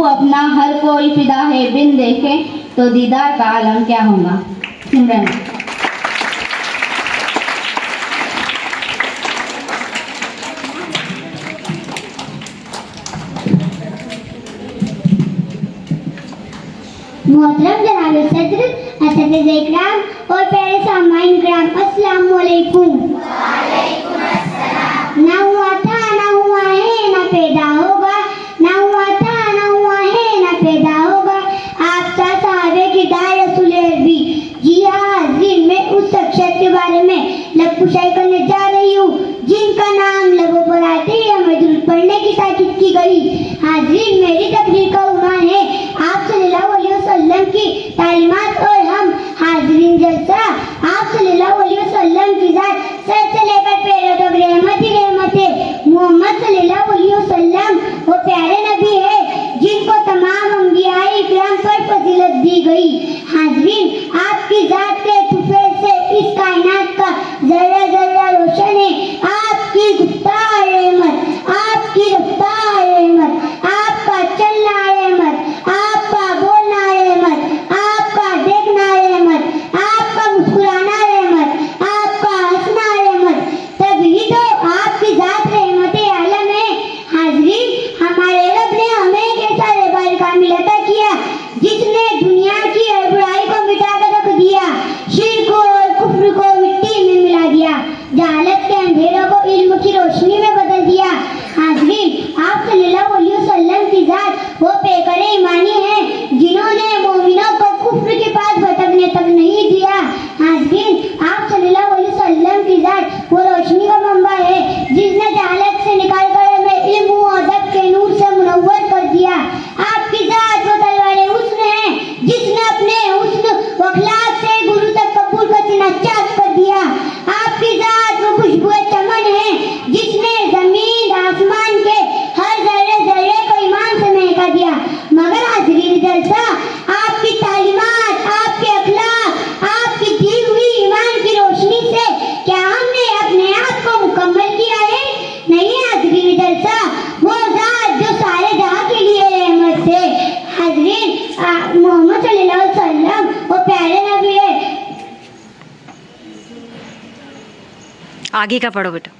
को अपना हर कोई फिदा है बिन देखे, तो दीदार का आलम क्या होगा। सिमरन। मोहतरम जनाब सदर, असतिज़ इकराम और प्यारे सामाईन किराम, अस्सलाम वालेकुम। ना हुआ था, ना हुआ है, ना पैदा होगा, ना हुआ था, ना हुआ है, ना पैदा होगा। आप साहबे की दार रसूल अरबी। जी हाँ हाज़रीन, मैं उस शख्सियत के बारे में लबकुशाई करने जा रही हूँ जिनका नाम लबों पर आते ही हमें दुरूद पढ़ने की ताकीद की गई। हाज़रीन, मेरी तकरीर का उन्वान है आप सल्लल्लाहु अलैहि वसल्लम की तालीमात और हम। हाज़रीन जलसा आप सल्लल्लाहु अलैहि वसल्लम की जात सर से लेकर पैरों तक रहमत ही रहमत है। मोहम्मद सल्लल्लाहु अलैहि वसल्लम वो प्यारे नबी है जिनको तमाम अंबियाए इकराम पर फजीलत दी गई। हाज़रीन, आपकी जात के तुफैल से इस कायनात का जर्रा जर्रा रोशन है। आपकी गुफ्तार रहमत, आपकी रफ्तार रहमत, आपका चलना रहमत, आपका बोलना रहमत, आपका देखना रहमत, आपका मुस्कुराना रहमत, आपका हंसना रहमत, तभी तो आपकी जात रहमत आलम है। हाज़रीन, हमारे रब ने हमें एक ऐसा रहबर कामिल अता किया जिसने दुनिया की हर बुराई को मिटा कर रख दिया, शिर्क और कुफ्र को मिट्टी में मिला दिया, जहालत के अंधेरों को इल्म की रोशनी में बदल दिया। हाज़रीन, आप सल्लल्लाहु अलैहि वसल्लम की जात वो पेकर ईमानी है जिन्होंने मोमिनों को कुफ्र के पास भटकने तक नहीं दिया। हाज़रीन, आप सल्लल्लाहु अलैहि वसल्लम की जात वो रोशनी का मंबा है जिसने जहालत से निकाल कर हमें इल्म व अदब के नूर से मुनव्वर कर दिया। आपकी जात वो तलवार हुस्न है जिसने अपने हुस्न व अखलाक से गुरु तक कपूर का सीना चाक कर दिया। आपकी जात वो खुशबू चमन है जिसने जमीन आसमान के हर जर्रे जर्रे को ईमान से महका दिया। मगर हाज़रीन जलसा, आपकी तालीमात, आपके अखलाक, आपकी दी हुई ईमान की रोशनी से क्या हमने अपने आप को मुकम्मल किया है? नहीं हाज़रीन जलसा, वो जात जो सारे जहां के लिए रहमत है। हाज़रीन, मोहम्मद सल्लल्लाहु अलैहि वसल्लम वो प्यारे नबी है। आगे का पढ़ो बेटा।